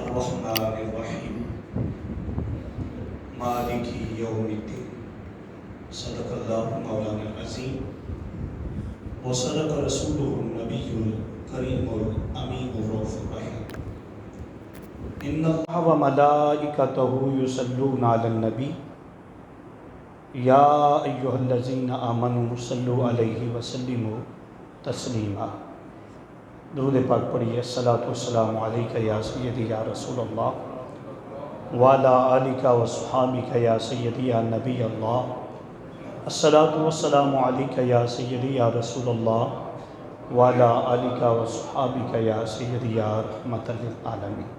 الرحمن الرحیم مالک یوم الدین۔ صدق اللہ مولانا العظیم وصدق رسولہ النبی الکریم الامین الرؤوف الرحیم۔ ان اللہ وملائکتہ یصلون علی النبی یا ایھا الذین آمنوا صلوا علیہ وسلموا تسلیما۔ درود پاک پڑھیے۔ الصلاۃ والسلام علیک یا سیدی یا رسول اللہ وعلی آلک وصحابک یا سیدی یا نبی اللہ۔ الصلاۃ والسلام علیک یا سیدی یا رسول اللہ وعلی آلک وصحابک یا سیدی یا رحمۃ للعالمین۔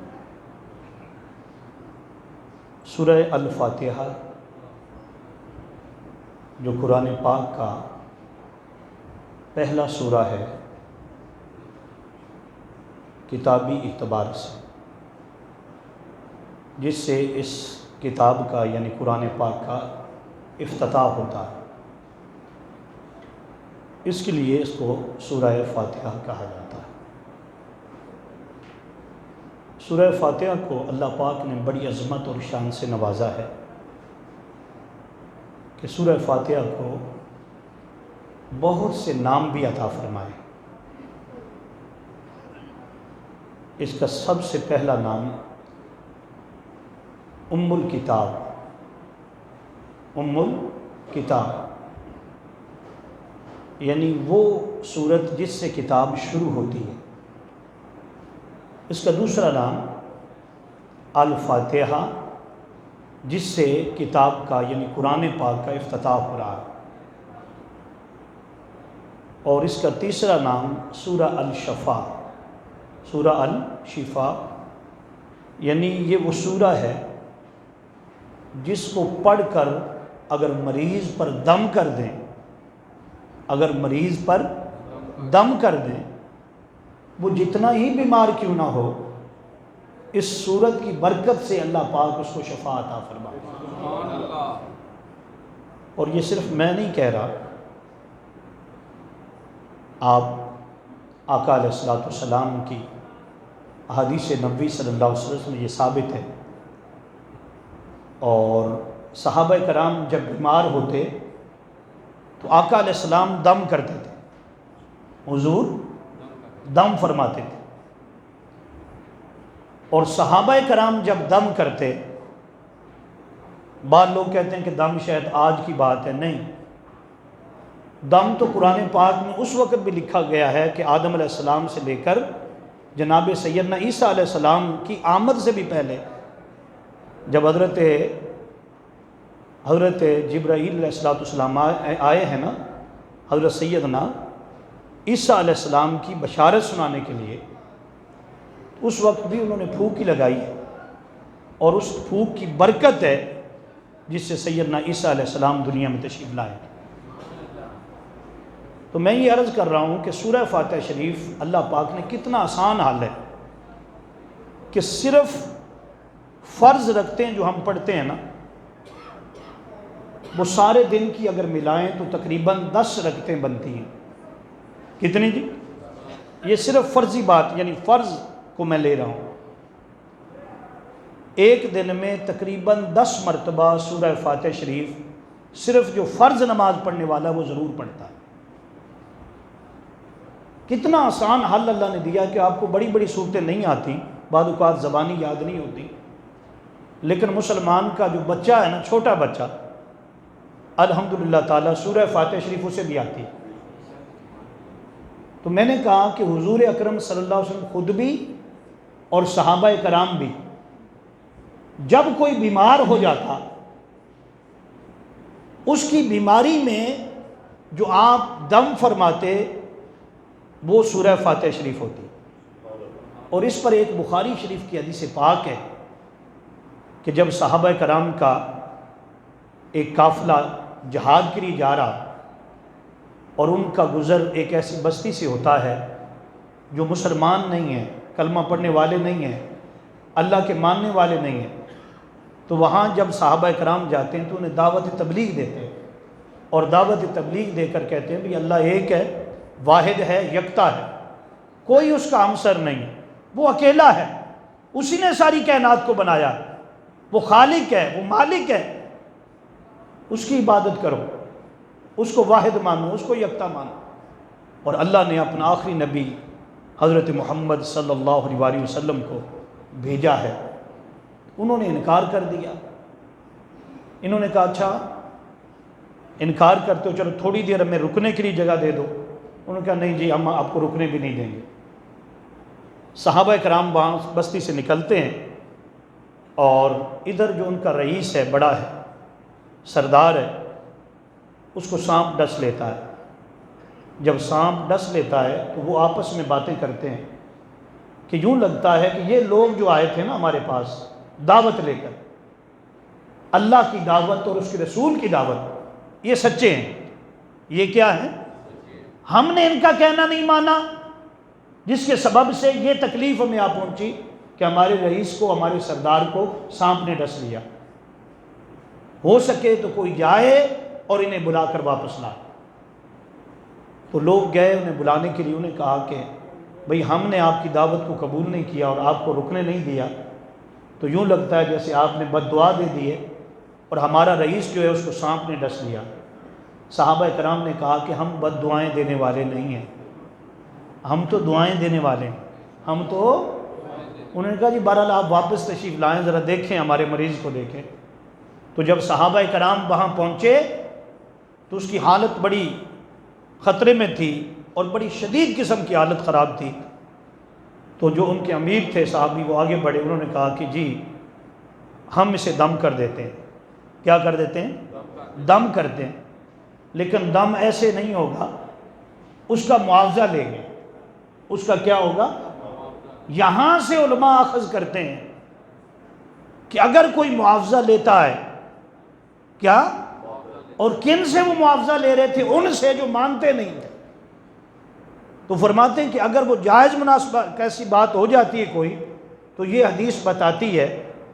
سورہ الفاتحہ جو قرآن پاک کا پہلا سورہ ہے کتابی اعتبار سے، جس سے اس کتاب کا یعنی قرآن پاک کا افتتاح ہوتا ہے، اس کے لیے اس کو سورہ فاتحہ کہا جاتا ہے۔ سورہ فاتحہ کو اللہ پاک نے بڑی عظمت اور شان سے نوازا ہے کہ سورہ فاتحہ کو بہت سے نام بھی عطا فرمائے۔ اس کا سب سے پہلا نام ام الکتاب، ام الکتاب یعنی وہ سورت جس سے کتاب شروع ہوتی ہے۔ اس کا دوسرا نام الفاتحہ، جس سے کتاب کا یعنی قرآن پاک کا افتتاح ہو رہا ہے، اور اس کا تیسرا نام سورہ الشفا، سورہ الشفا یعنی یہ وہ سورہ ہے جس کو پڑھ کر اگر مریض پر دم کر دیں، اگر مریض پر دم کر دیں، وہ جتنا ہی بیمار کیوں نہ ہو، اس سورت کی برکت سے اللہ پاک اس کو شفا عطا فرمائے۔ اور یہ صرف میں نہیں کہہ رہا، آپ آقا علیہ الصلوۃ والسلام کی احادیث نبوی صلی اللہ علیہ وسلم میں یہ ثابت ہے، اور صحابہ کرام جب بیمار ہوتے تو آقا علیہ السلام دم کرتے تھے، حضور دم فرماتے تھے، اور صحابہ کرام جب دم کرتے، بعض لوگ کہتے ہیں کہ دم شاید آج کی بات ہے، نہیں، دم تو قرآن پاک میں اس وقت بھی لکھا گیا ہے کہ آدم علیہ السلام سے لے کر جناب سیدنا عیسیٰ علیہ السلام کی آمد سے بھی پہلے، جب حضرت جبرائیل علیہ السلام آئے ہیں نا حضرت سیدنا عیسیٰ علیہ السلام کی بشارت سنانے کے لیے، اس وقت بھی انہوں نے پھونک ہی لگائی ہے، اور اس پھونک کی برکت ہے جس سے سیدنا عیسیٰ علیہ السلام دنیا میں تشریف لائے۔ تو میں یہ عرض کر رہا ہوں کہ سورہ فاتحہ شریف اللہ پاک نے کتنا آسان حال ہے کہ صرف فرض رکھتے ہیں جو ہم پڑھتے ہیں نا، وہ سارے دن کی اگر ملائیں تو تقریباً 10 رکعتیں بنتی ہیں۔ کتنی جی؟ یہ صرف فرضی بات یعنی فرض کو میں لے رہا ہوں۔ ایک دن میں تقریباً 10 مرتبہ سورہ فاتحہ شریف صرف جو فرض نماز پڑھنے والا وہ ضرور پڑھتا ہے۔ کتنا آسان حل اللہ نے دیا کہ آپ کو بڑی بڑی صورتیں نہیں آتی، بعض اوقات زبانی یاد نہیں ہوتی، لیکن مسلمان کا جو بچہ ہے نا، چھوٹا بچہ، الحمدللہ تعالیٰ سورہ فاتحہ شریف اسے بھی آتی ہے۔ تو میں نے کہا کہ حضور اکرم صلی اللہ علیہ وسلم خود بھی اور صحابہ کرام بھی جب کوئی بیمار ہو جاتا، اس کی بیماری میں جو آپ دم فرماتے وہ سورہ فاتحہ شریف ہوتی، اور اس پر ایک بخاری شریف کی حدیث پاک ہے کہ جب صحابہ کرام کا ایک قافلہ جہاد کے لیے جا رہا، اور ان کا گزر ایک ایسی بستی سے ہوتا ہے جو مسلمان نہیں ہیں، کلمہ پڑھنے والے نہیں ہیں، اللہ کے ماننے والے نہیں ہیں، تو وہاں جب صحابہ کرام جاتے ہیں تو انہیں دعوت تبلیغ دیتے ہیں، اور دعوت تبلیغ دے کر کہتے ہیں بھی اللہ ایک ہے، واحد ہے، یکتا ہے، کوئی اس کا ہمسر نہیں، وہ اکیلا ہے، اسی نے ساری کائنات کو بنایا، وہ خالق ہے، وہ مالک ہے، اس کی عبادت کرو، اس کو واحد مانو، اس کو یکتا مانو۔ اور اللہ نے اپنا آخری نبی حضرت محمد صلی اللہ علیہ وسلم کو بھیجا ہے، انہوں نے انکار کر دیا۔ انہوں نے کہا اچھا انکار کرتے ہو، چلو تھوڑی دیر ہمیں رکنے کے لیے جگہ دے دو۔ انہوں نے کہا نہیں جی، ہم آپ کو رکنے بھی نہیں دیں گے۔ صحابہ کرام وہاں بستی سے نکلتے ہیں، اور ادھر جو ان کا رئیس ہے، بڑا ہے، سردار ہے، اس کو سانپ ڈس لیتا ہے۔ جب سانپ ڈس لیتا ہے تو وہ آپس میں باتیں کرتے ہیں کہ یوں لگتا ہے کہ یہ لوگ جو آئے تھے نا ہمارے پاس دعوت لے کر، اللہ کی دعوت اور اس کے رسول کی دعوت، یہ سچے ہیں، یہ کیا ہیں، ہم نے ان کا کہنا نہیں مانا، جس کے سبب سے یہ تکلیف ہمیں آ پہنچی کہ ہمارے رئیس کو، ہمارے سردار کو سانپ نے ڈس لیا۔ ہو سکے تو کوئی جائے اور انہیں بلا کر واپس لائے۔ تو لوگ گئے انہیں بلانے کے لیے، انہیں کہا کہ بھئی ہم نے آپ کی دعوت کو قبول نہیں کیا اور آپ کو رکنے نہیں دیا، تو یوں لگتا ہے جیسے آپ نے بد دعا دے دی ہے، اور ہمارا رئیس جو ہے اس کو سانپ نے ڈس لیا۔ صحابہ کرام نے کہا کہ ہم بد دعائیں دینے والے نہیں ہیں، ہم تو دعائیں دینے والے ہیں، ہم تو۔ انہوں نے کہا جی بہرحال آپ واپس تشریف لائیں، ذرا دیکھیں ہمارے مریض کو دیکھیں۔ تو جب صحابہ کرام وہاں پہنچے تو اس کی حالت بڑی خطرے میں تھی اور بڑی شدید قسم کی حالت خراب تھی۔ تو جو ان کے امیر تھے صحابی، وہ آگے بڑھے، انہوں نے کہا کہ جی ہم اسے دم کر دیتے ہیں۔ کیا کر دیتے ہیں؟ دم کرتے ہیں، لیکن دم ایسے نہیں ہوگا، اس کا معاوضہ لیں گے۔ اس کا کیا ہوگا؟ یہاں سے علماء اخذ کرتے ہیں کہ اگر کوئی معاوضہ لیتا ہے، کیا، اور کن سے وہ معاوضہ لے رہے تھے؟ ان سے جو مانتے نہیں تھے۔ تو فرماتے ہیں کہ اگر وہ جائز مناسبہ کیسی بات ہو جاتی ہے کوئی، تو یہ حدیث بتاتی ہے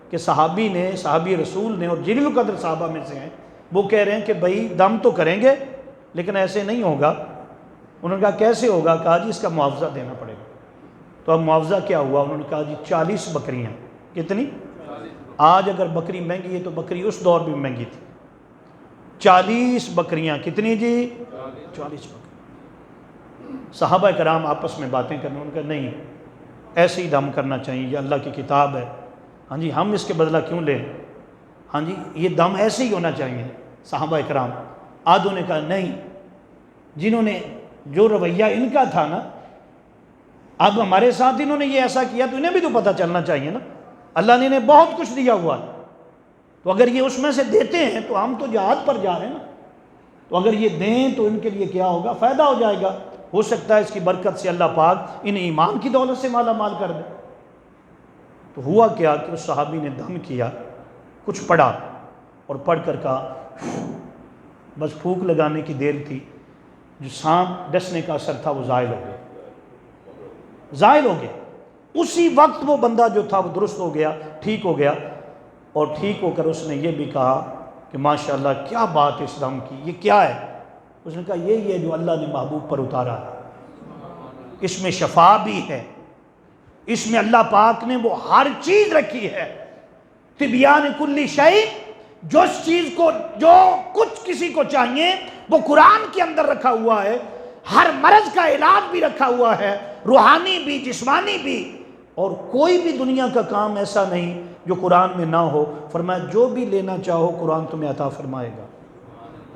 کہ صحابی رسول نے، اور جلیل القدر صحابہ میں سے ہیں، وہ کہہ رہے ہیں کہ بھئی دم تو کریں گے لیکن ایسے نہیں ہوگا۔ انہوں نے کہا کیسے ہوگا؟ کہا جی اس کا معاوضہ دینا پڑے گا۔ تو اب معاوضہ کیا ہوا؟ انہوں نے کہا جی 40 بکریاں۔ کتنی؟ آج اگر بکری مہنگی ہے تو بکری اس دور بھی مہنگی تھی۔ 40 بکریاں۔ کتنی جی؟ 40 بکریاں۔ صحابہ کرام آپس میں باتیں کرنے، انہوں نے کہا نہیں، ایسے ہی دم کرنا چاہیے، یہ اللہ کی کتاب ہے، ہاں جی ہم اس کے بدلہ کیوں لیں، ہاں جی یہ دم ایسے ہی ہونا چاہیے۔ صحابہ کرام آدھوں نے کہا نہیں، جنہوں نے جو رویہ ان کا تھا نا، اب ہمارے ساتھ انہوں نے یہ ایسا کیا تو انہیں بھی تو پتہ چلنا چاہیے نا، اللہ نے انہیں بہت کچھ دیا ہوا ہے، تو اگر یہ اس میں سے دیتے ہیں تو ہم تو جہاد پر جا رہے ہیں نا، تو اگر یہ دیں تو ان کے لیے کیا ہوگا؟ فائدہ ہو جائے گا، ہو سکتا ہے اس کی برکت سے اللہ پاک انہیں ایمان کی دولت سے مالا مال کر دے۔ تو ہوا کیا کہ اس صحابی نے دم کیا، کچھ پڑھا، اور پڑھ کر کہا، بس پھونک لگانے کی دیر تھی، جو سانپ ڈسنے کا اثر تھا وہ زائل ہو گیا، زائل ہو گیا۔ اسی وقت وہ بندہ جو تھا وہ درست ہو گیا، ٹھیک ہو گیا، اور ٹھیک ہو کر اس نے یہ بھی کہا کہ ماشاءاللہ کیا بات اس دم کی، یہ کیا ہے؟ اس نے کہا یہی ہے جو اللہ نے محبوب پر اتارا ہے، اس میں شفا بھی ہے، اس میں اللہ پاک نے وہ ہر چیز رکھی ہے، طبیان کلی شیء، جو کچھ کسی کو چاہیے وہ قرآن کے اندر رکھا ہوا ہے، ہر مرض کا علاج بھی رکھا ہوا ہے، روحانی بھی جسمانی بھی، اور کوئی بھی دنیا کا کام ایسا نہیں جو قرآن میں نہ ہو۔ فرمایا جو بھی لینا چاہو قرآن تمہیں عطا فرمائے گا۔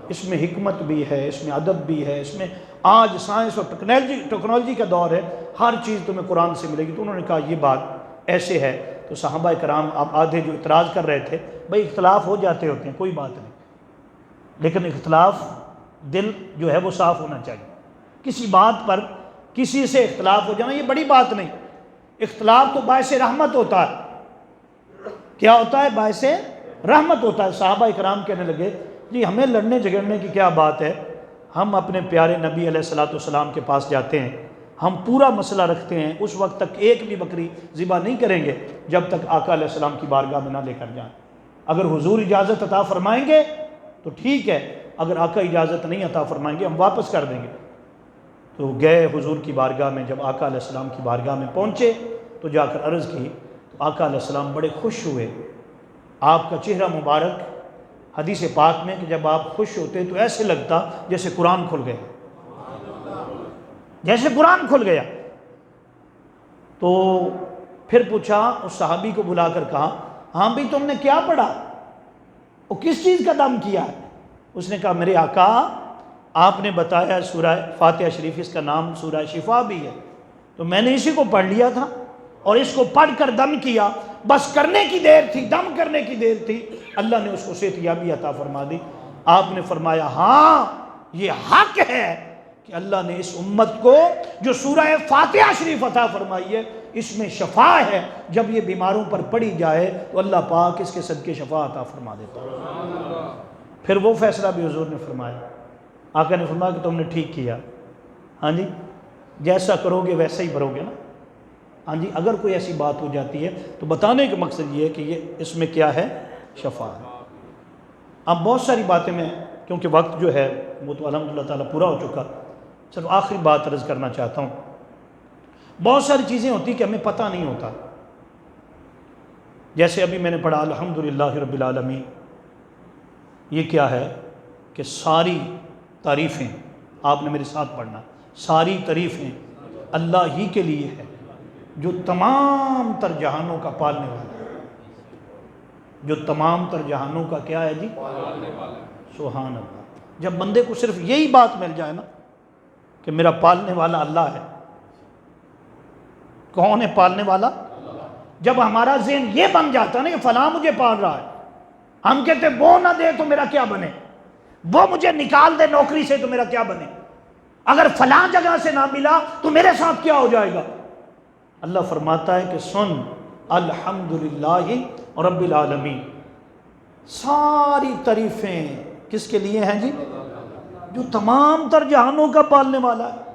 اس میں حکمت بھی ہے، اس میں ادب بھی ہے، اس میں آج سائنس اور ٹیکنالوجی کا دور ہے، ہر چیز تمہیں قرآن سے ملے گی۔ تو انہوں نے کہا یہ بات ایسے ہے۔ تو صحابہ کرام اب آدھے جو اعتراض کر رہے تھے، بھئی اختلاف ہو جاتے ہوتے ہیں، کوئی بات نہیں، لیکن اختلاف دل جو ہے وہ صاف ہونا چاہیے۔ کسی بات پر کسی سے اختلاف ہو جانا یہ بڑی بات نہیں، اختلاف تو باعث رحمت ہوتا ہے۔ کیا ہوتا ہے؟ باعث رحمت ہوتا ہے۔ صحابہ کرام کہنے لگے جی ہمیں لڑنے جھگڑنے کی کیا بات ہے، ہم اپنے پیارے نبی علیہ الصلوۃ والسلام کے پاس جاتے ہیں، ہم پورا مسئلہ رکھتے ہیں، اس وقت تک ایک بھی بکری ذبح نہیں کریں گے جب تک آقا علیہ السلام کی بارگاہ میں نہ لے کر جائیں۔ اگر حضور اجازت عطا فرمائیں گے تو ٹھیک ہے، اگر آقا اجازت نہیں عطا فرمائیں گے ہم واپس کر دیں گے۔ تو گئے حضور کی بارگاہ میں، جب آقا علیہ السلام کی بارگاہ میں پہنچے تو جا کر عرض کی، تو آقا علیہ السلام بڑے خوش ہوئے. آپ کا چہرہ مبارک حدیث پاک میں کہ جب آپ خوش ہوتے تو ایسے لگتا جیسے قرآن کھل گیا، جیسے قرآن کھل گیا. تو پھر پوچھا، اس صحابی کو بلا کر کہا، ہاں بھی تم نے کیا پڑھا، وہ کس چیز کا دم کیا ہے؟ اس نے کہا میرے آقا آپ نے بتایا سورہ فاتحہ شریف، اس کا نام سورہ شفا بھی ہے، تو میں نے اسی کو پڑھ لیا تھا اور اس کو پڑھ کر دم کیا، بس کرنے کی دیر تھی، دم کرنے کی دیر تھی، اللہ نے اس کو صحت یابی عطا فرما دی. آپ نے فرمایا ہاں یہ حق ہے کہ اللہ نے اس امت کو جو سورہ فاتحہ شریف عطا فرمائی ہے اس میں شفا ہے، جب یہ بیماروں پر پڑی جائے تو اللہ پاک اس کے صدقے شفا عطا فرما دیتا ہے. پھر وہ فیصلہ بھی حضور نے فرمایا. آقا نے فرمایا کہ تم نے ٹھیک کیا، ہاں جی جیسا کرو گے ویسا ہی بھرو گے نا. ہاں جی اگر کوئی ایسی بات ہو جاتی ہے تو بتانے کا مقصد یہ ہے کہ یہ اس میں کیا ہے، شفا ہے. اب بہت ساری باتیں میں کیونکہ وقت جو ہے وہ تو الحمدللہ تعالیٰ پورا ہو چکا، صرف آخری بات عرض کرنا چاہتا ہوں. بہت ساری چیزیں ہوتی کہ ہمیں پتہ نہیں ہوتا، جیسے ابھی میں نے پڑھا الحمدللہ رب العالمین. یہ کیا ہے کہ ساری تعریفیں، آپ نے میرے ساتھ پڑھنا، ساری تعریفیں اللہ ہی کے لیے ہے جو تمام تر جہانوں کا پالنے والا ہے. جو تمام تر جہانوں کا کیا ہے جی، سبحان اللہ. جب بندے کو صرف یہی بات مل جائے نا کہ میرا پالنے والا اللہ ہے. کون ہے پالنے والا؟ جب ہمارا ذہن یہ بن جاتا نا کہ فلاں مجھے پال رہا ہے، ہم کہتے ہیں وہ نہ دے تو میرا کیا بنے، وہ مجھے نکال دے نوکری سے تو میرا کیا بنے، اگر فلاں جگہ سے نہ ملا تو میرے ساتھ کیا ہو جائے گا. اللہ فرماتا ہے کہ سن الحمدللہ رب العالمین، ساری تعریفیں کس کے لیے ہیں جی، جو تمام تر جہانوں کا پالنے والا ہے.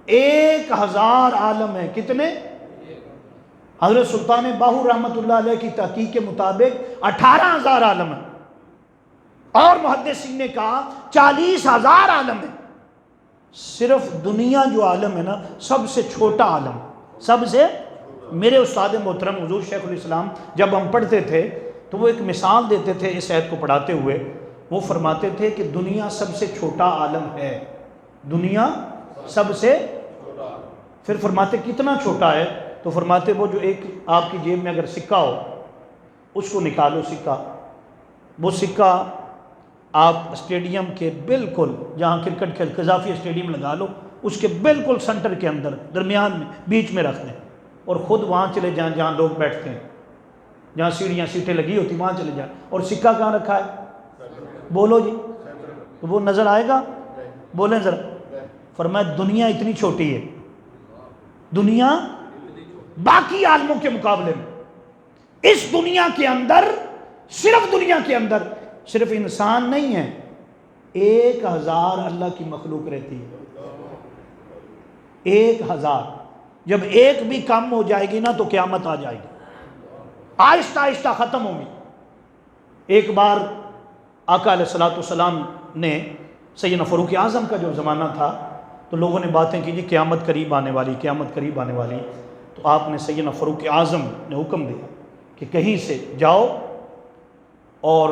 1000 عالم ہیں، کتنے؟ حضرت سلطان باہو رحمۃ اللہ علیہ کی تحقیق کے مطابق 18,000 عالم ہیں، اور محدثین نے کہا 40,000 عالم ہیں. صرف دنیا جو عالم ہے نا سب سے چھوٹا عالم، سب سے. میرے استاد محترم حضور شیخ الاسلام جب ہم پڑھتے تھے تو وہ ایک مثال دیتے تھے اس آیت کو پڑھاتے ہوئے. وہ فرماتے تھے کہ دنیا سب سے چھوٹا عالم ہے، دنیا سب سے. پھر فرماتے کتنا چھوٹا ہے؟ تو فرماتے وہ جو ایک آپ کی جیب میں اگر سکہ ہو اس کو نکالو سکہ، وہ سکہ آپ اسٹیڈیم کے بالکل جہاں کرکٹ کھیل قذافی اسٹیڈیم لگا لو، اس کے بالکل سنٹر کے اندر درمیان میں بیچ میں رکھ دیں اور خود وہاں چلے جائیں جہاں لوگ بیٹھتے ہیں، جہاں سیٹیں لگی ہوتی وہاں چلے جائیں. اور سکہ کہاں رکھا ہے؟ بولو جی، تو وہ نظر آئے گا؟ بولیں ذرا. فرمایا دنیا اتنی چھوٹی ہے، دنیا باقی عالموں کے مقابلے میں. اس دنیا کے اندر، صرف دنیا کے اندر صرف انسان نہیں ہے، 1000 اللہ کی مخلوق رہتی ہے. 1000. جب ایک بھی کم ہو جائے گی نا تو قیامت آ جائے گی، آہستہ آہستہ ختم ہوگی. ایک بار آقا علیہ السلام نے سیدنا فاروق اعظم کا جو زمانہ تھا تو لوگوں نے باتیں کی جی قیامت قریب آنے والی، قیامت قریب آنے والی. تو آپ نے سیدنا فاروق اعظم نے حکم دیا کہ کہیں سے جاؤ اور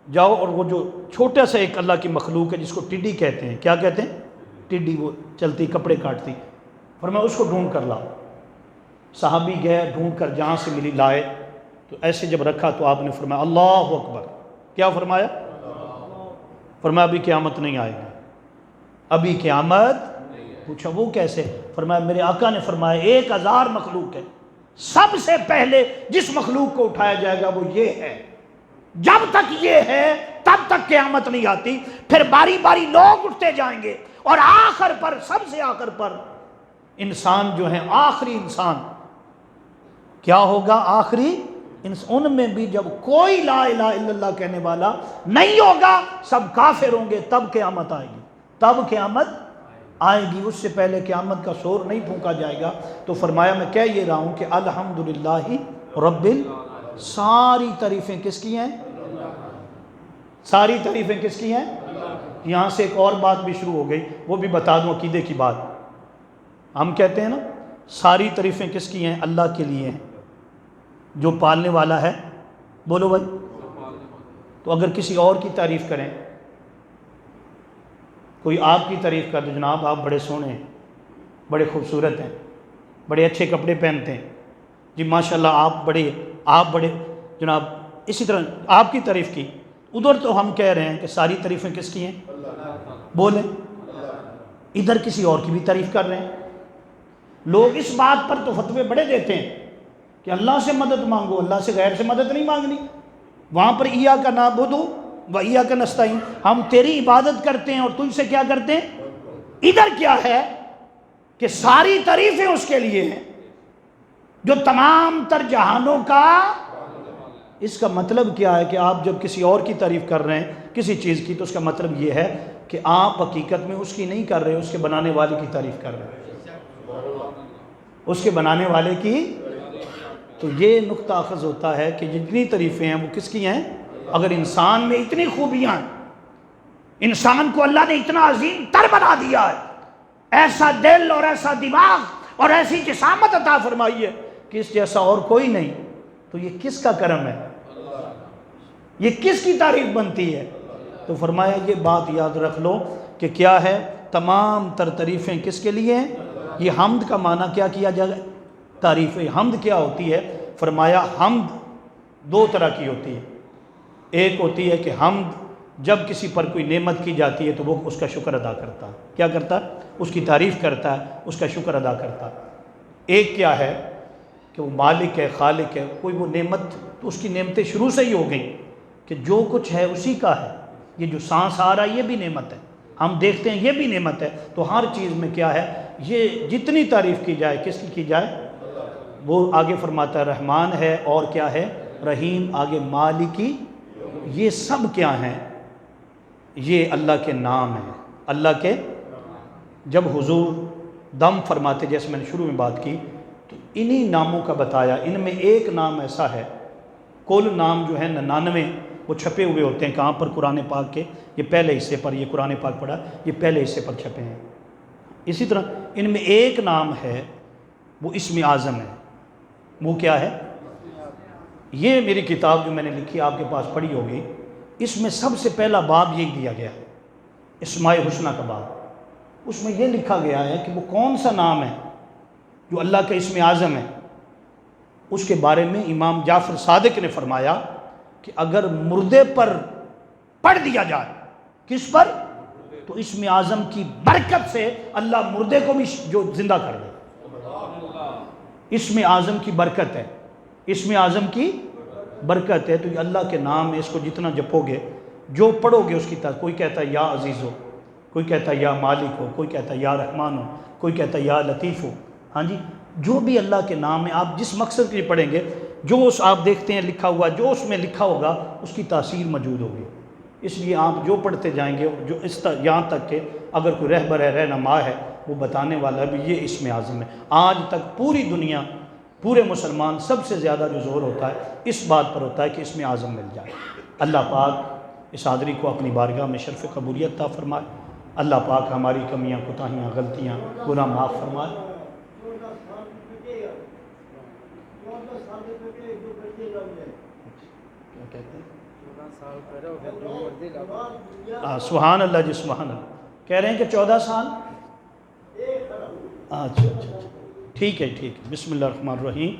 اور وہ جو چھوٹا سا ایک اللہ کی مخلوق ہے جس کو ٹڈی کہتے ہیں، کیا کہتے ہیں؟ ٹڈی، وہ چلتی کپڑے کاٹتی، فرمایا اس کو ڈھونڈ کر لاؤ. صحابی گئے ڈھونڈ کر جہاں سے ملی لائے، تو ایسے جب رکھا تو آپ نے فرمایا اللہ اکبر. کیا فرمایا؟ فرمایا ابھی قیامت نہیں آئے گی، ابھی قیامت. پوچھا وہ کیسے؟ فرمایا میرے آقا نے فرمایا 1000 مخلوق ہے، سب سے پہلے جس مخلوق کو اٹھایا جائے گا وہ یہ ہے. جب تک یہ ہے تب تک قیامت نہیں آتی، پھر باری باری لوگ اٹھتے جائیں گے اور آخر پر، سب سے آخر پر انسان جو ہیں، آخری انسان کیا ہوگا؟ آخری ان میں بھی جب کوئی لا الہ الا اللہ کہنے والا نہیں ہوگا، سب کافر ہوں گے، تب قیامت آئے گی، تب قیامت آئے گی. اس سے پہلے قیامت کا شور نہیں پھونکا جائے گا. تو فرمایا میں کہہ یہ رہا ہوں کہ الحمدللہ رب ساری تعریفیں کس کی ہیں؟ ساری تعریفیں کس کی ہیں؟ یہاں سے ایک اور بات بھی شروع ہو گئی، وہ بھی بتا دوں عقیدے کی بات. ہم کہتے ہیں نا ساری تعریفیں کس کی ہیں؟ اللہ کے لیے ہیں، جو پالنے والا ہے۔ بولو بھائی۔ تو اگر کسی اور کی تعریف کریں، کوئی آپ کی تعریف کر دے، جناب آپ بڑے سونے ہیں، بڑے خوبصورت ہیں، بڑے اچھے کپڑے پہنتے ہیں، جی ماشاءاللہ آپ بڑے جناب، اسی طرح آپ کی تعریف کی، ادھر تو ہم کہہ رہے ہیں کہ ساری تعریفیں کس کی ہیں؟ بولیں۔ ادھر کسی اور کی بھی تعریف کر رہے ہیں۔ لوگ اس بات پر تو فتوے بڑے دیتے ہیں کہ اللہ سے مدد مانگو، اللہ سے غیر سے مدد نہیں مانگنی۔ وہاں پر ایاک نعبد و ایاک نستعین، ہم تیری عبادت کرتے ہیں اور تجھ سے کیا کرتے ہیں۔ ادھر کیا ہے کہ ساری تعریفیں اس کے لیے ہیں جو تمام تر جہانوں کا۔ اس کا مطلب کیا ہے کہ آپ جب کسی اور کی تعریف کر رہے ہیں کسی چیز کی، تو اس کا مطلب یہ ہے کہ آپ حقیقت میں اس کی نہیں کر رہے، اس کے بنانے والے کی تعریف کر رہے ہیں، اس کے بنانے والے کی۔ تو یہ نقطہ اخذ ہوتا ہے کہ جتنی تعریفیں ہیں وہ کس کی ہیں؟ اگر انسان میں اتنی خوبیاں ہیں، انسان کو اللہ نے اتنا عظیم تر بنا دیا ہے، ایسا دل اور ایسا دماغ اور ایسی جسامت عطا فرمائی ہے کہ اس جیسا اور کوئی نہیں، تو یہ کس کا کرم ہے؟ یہ کس کی تعریف بنتی ہے؟ تو فرمایا یہ بات یاد رکھ لو کہ کیا ہے، تمام تر تعریفیں کس کے لیے ہیں؟ یہ حمد کا معنی کیا کیا جائے؟ تعریف۔ حمد کیا ہوتی ہے؟ فرمایا حمد دو طرح کی ہوتی ہے۔ ایک ہوتی ہے کہ حمد جب کسی پر کوئی نعمت کی جاتی ہے تو وہ اس کا شکر ادا کرتا ہے۔ کیا کرتا ہے؟ اس کی تعریف کرتا ہے، اس کا شکر ادا کرتا ہے۔ ایک کیا ہے کہ وہ مالک ہے، خالق ہے، کوئی وہ نعمت، تو اس کی نعمتیں شروع سے ہی ہو گئیں کہ جو کچھ ہے اسی کا ہے۔ یہ جو سانس آ رہا ہے یہ بھی نعمت ہے، ہم دیکھتے ہیں یہ بھی نعمت ہے۔ تو ہر چیز میں کیا ہے، یہ جتنی تعریف کی جائے، کس کی جائے؟ وہ آگے فرماتا ہے رحمان ہے، اور کیا ہے؟ رحیم، آگے مالکی۔ یہ سب کیا ہیں؟ یہ اللہ کے نام ہیں، اللہ کے۔ جب حضور دم فرماتے، جیسے میں نے شروع میں بات کی، تو انہی ناموں کا بتایا۔ ان میں ایک نام ایسا ہے، کل نام جو ہے 99 وہ چھپے ہوئے ہوتے ہیں۔ کہاں پر؟ قرآن پاک کے یہ پہلے حصے پر، یہ قرآن پاک پڑھا، یہ پہلے حصے پر چھپے ہیں۔ اسی طرح ان میں ایک نام ہے وہ اسم اعظم ہے۔ وہ کیا ہے؟ یہ میری کتاب جو میں نے لکھی آپ کے پاس پڑھی ہوگی، اس میں سب سے پہلا باب یہی دیا گیا ہے، اسماء حسنہ کا باب۔ اس میں یہ لکھا گیا ہے کہ وہ کون سا نام ہے جو اللہ کا اسم اعظم ہے۔ اس کے بارے میں امام جعفر صادق نے فرمایا کہ اگر مردے پر پڑھ دیا جائے، کس پر؟ تو اسم اعظم کی برکت سے اللہ مردے کو بھی جو زندہ کر دے۔ اسم اعظم کی برکت ہے، اسم اعظم کی برکت ہے۔ تو یہ اللہ کے نام ہے، اس کو جتنا جپو گے، جو پڑھو گے اس کی طرح، کوئی کہتا ہے یا عزیز ہو، کوئی کہتا ہے یا مالک ہو، کوئی کہتا ہے یا رحمان ہو، کوئی کہتا ہے یا لطیف ہو۔ ہاں جی، جو بھی اللہ کے نام ہے، آپ جس مقصد کے لیے پڑھیں گے، جو اس آپ دیکھتے ہیں لکھا ہوا، جو اس میں لکھا ہوگا اس کی تاثیر موجود ہوگی۔ اس لیے آپ جو پڑھتے جائیں گے، جو یہاں تک کہ اگر کوئی رہبر ہے، رہنما ہے، وہ بتانے والا بھی یہ اسم اعظم ہے۔ آج تک پوری دنیا، پورے مسلمان، سب سے زیادہ جو زور ہوتا ہے اس بات پر ہوتا ہے کہ اسم اعظم مل جائے۔ اللہ پاک اس حاضری کو اپنی بارگاہ میں شرف قبولیت عطا فرمائے۔ اللہ پاک ہماری کمیاں، کوتاہیاں، غلطیاں، گناہ معاف فرمائے۔ سبحان اللہ جی، سبحان اللہ۔ کہہ رہے ہیں کہ 14 سال۔ اچھا، ٹھیک ہے، بسم اللہ الرحمن الرحیم۔